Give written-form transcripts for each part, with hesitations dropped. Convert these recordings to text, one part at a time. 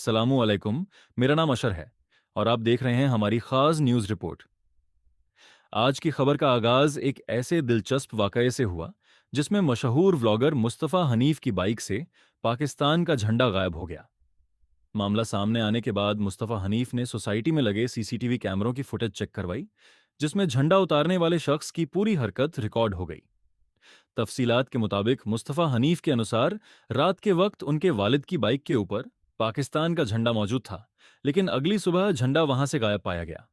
अस्सलामुअलैकुम। मेरा नाम अशर है और आप देख रहे हैं हमारी खास न्यूज़ रिपोर्ट। आज की खबर का आगाज एक ऐसे दिलचस्प वाकये से हुआ जिसमें मशहूर व्लॉगर मुस्तफ़ा हनीफ की बाइक से पाकिस्तान का झंडा गायब हो गया। मामला सामने आने के बाद मुस्तफ़ा हनीफ ने सोसाइटी में लगे सीसीटीवी कैमरों की फुटेज चेक करवाई, जिसमें झंडा उतारने वाले शख्स की पूरी हरकत रिकॉर्ड हो गई। तफसीलात के मुताबिक मुस्तफ़ा हनीफ के अनुसार रात के वक्त उनके वालिद की बाइक के ऊपर पाकिस्तान का झंडा मौजूद था, लेकिन अगली सुबह झंडा वहां से गायब पाया गया।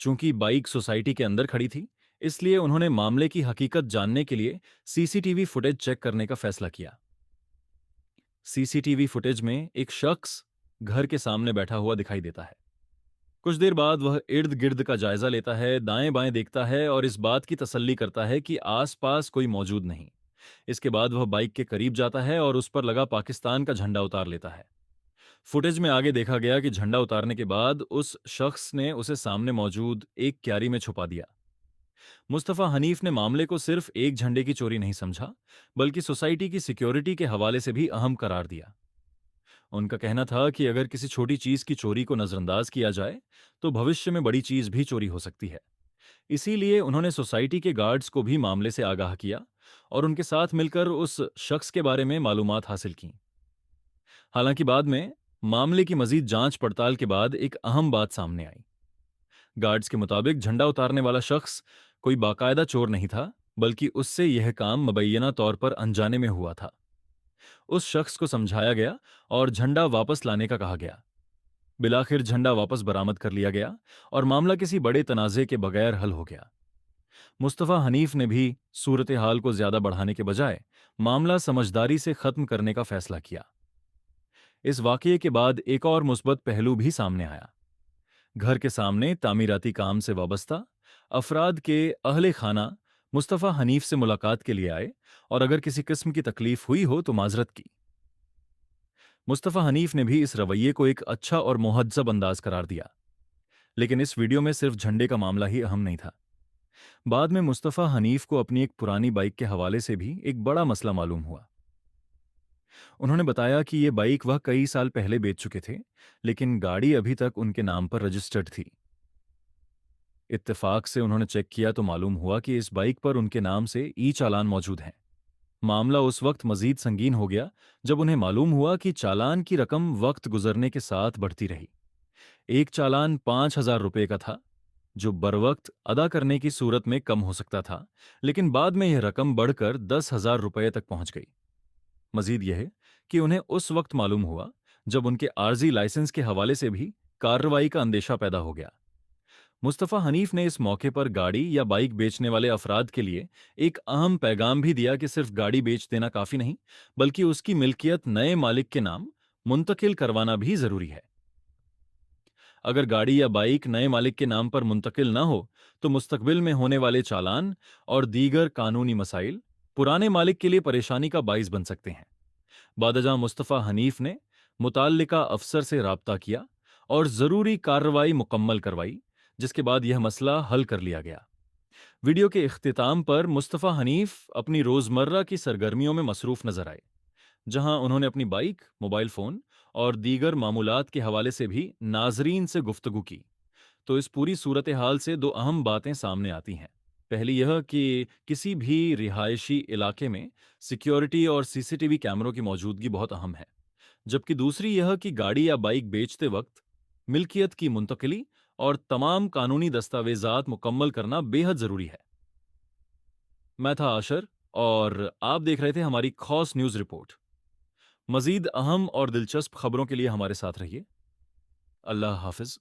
चूंकि बाइक सोसाइटी के अंदर खड़ी थी, इसलिए उन्होंने मामले की हकीकत जानने के लिए सीसीटीवी फुटेज चेक करने का फैसला किया। सीसीटीवी फुटेज में एक शख्स घर के सामने बैठा हुआ दिखाई देता है। कुछ देर बाद वह इर्द गिर्द का जायजा लेता है, दाएं बाएं देखता है और इस बात की तसल्ली करता है कि आसपास कोई मौजूद नहीं। इसके बाद वह बाइक के करीब जाता है और उस पर लगा पाकिस्तान का झंडा उतार लेता है। फुटेज में आगे देखा गया कि झंडा उतारने के बाद उस शख्स ने उसे सामने मौजूद एक क्यारी में छुपा दिया। मुस्तफ़ा हनीफ ने मामले को सिर्फ एक झंडे की चोरी नहीं समझा, बल्कि सोसाइटी की सिक्योरिटी के हवाले से भी अहम करार दिया। उनका कहना था कि अगर किसी छोटी चीज की चोरी को नजरअंदाज किया जाए, तो भविष्य में बड़ी चीज भी चोरी हो सकती है। इसीलिए उन्होंने सोसाइटी के गार्ड्स को भी मामले से आगाह किया और उनके साथ मिलकर उस शख्स के बारे में मालूमात हासिल की। हालांकि बाद में मामले की मजीद जांच पड़ताल के बाद एक अहम बात सामने आई। गार्ड्स के मुताबिक झंडा उतारने वाला शख्स कोई बाकायदा चोर नहीं था, बल्कि उससे यह काम मुबैयना तौर पर अनजाने में हुआ था। उस शख्स को समझाया गया और झंडा वापस लाने का कहा गया। बिलाखिर झंडा वापस बरामद कर लिया गया और मामला किसी बड़े तनाजे के बगैर हल हो गया। मुस्तफ़ा हनीफ ने भी सूरत हाल को ज्यादा बढ़ाने के बजाय मामला समझदारी से खत्म करने का फैसला किया। इस वाकये के बाद एक और मुस्बत पहलू भी सामने आया। घर के सामने तामीराती काम से वाबस्ता अफराद के अहले खाना मुस्तफ़ा हनीफ से मुलाकात के लिए आए और अगर किसी किस्म की तकलीफ हुई हो तो माजरत की। मुस्तफ़ा हनीफ ने भी इस रवैये को एक अच्छा और मुहज्जब अंदाज करार दिया। लेकिन इस वीडियो में सिर्फ झंडे का मामला ही अहम नहीं था। बाद में मुस्तफ़ा हनीफ को अपनी एक पुरानी बाइक के हवाले से भी एक बड़ा मसला मालूम हुआ। उन्होंने बताया कि ये बाइक वह कई साल पहले बेच चुके थे, लेकिन गाड़ी अभी तक उनके नाम पर रजिस्टर्ड थी। इत्तेफाक से उन्होंने चेक किया तो मालूम हुआ कि इस बाइक पर उनके नाम से ई चालान मौजूद हैं। मामला उस वक्त मजीद संगीन हो गया जब उन्हें मालूम हुआ कि चालान की रकम वक्त गुजरने के साथ बढ़ती रही। एक चालान 5,000 रुपये का था, जो बरवक्त अदा करने की सूरत में कम हो सकता था, लेकिन बाद में यह रकम बढ़कर 10,000 रुपये तक पहुंच गई। मजीद यह कि उन्हें उस वक्त मालूम हुआ जब उनके आर्जी लाइसेंस के हवाले से भी कार्रवाई का अंदेशा पैदा हो गया। मुस्तफ़ा हनीफ ने इस मौके पर गाड़ी या बाइक बेचने वाले अफराद के लिए एक अहम पैगाम भी दिया कि सिर्फ गाड़ी बेच देना काफी नहीं, बल्कि उसकी मिल्कियत नए मालिक के नाम मुंतकिल करवाना भी जरूरी है। अगर गाड़ी या बाइक नए मालिक के नाम पर मुंतकिल न हो, तो मुस्तकबिल में होने वाले चालान और दीगर कानूनी मसाइल पुराने मालिक के लिए परेशानी का बाइस बन सकते हैं। बादशाह मुस्तफ़ा हनीफ ने मुताल्लिका अफसर से राब्ता किया और ज़रूरी कार्रवाई मुकम्मल करवाई, जिसके बाद यह मसला हल कर लिया गया। वीडियो के इख्तिताम पर मुस्तफ़ा हनीफ अपनी रोज़मर्रा की सरगर्मियों में मसरूफ़ नजर आए, जहां उन्होंने अपनी बाइक, मोबाइल फ़ोन और दीगर मामूलात के हवाले से भी नाजरीन से गुफ्तगू की। तो इस पूरी सूरत हाल से दो अहम बातें सामने आती हैं। पहली यह कि किसी भी रिहायशी इलाके में सिक्योरिटी और सीसीटीवी कैमरों की मौजूदगी बहुत अहम है, जबकि दूसरी यह कि गाड़ी या बाइक बेचते वक्त मिल्कियत की मुंतकिली और तमाम कानूनी दस्तावेजात मुकम्मल करना बेहद ज़रूरी है। मैं था आशर और आप देख रहे थे हमारी खास न्यूज़ रिपोर्ट। मजीद अहम और दिलचस्प खबरों के लिए हमारे साथ रहिए। अल्लाह हाफिज।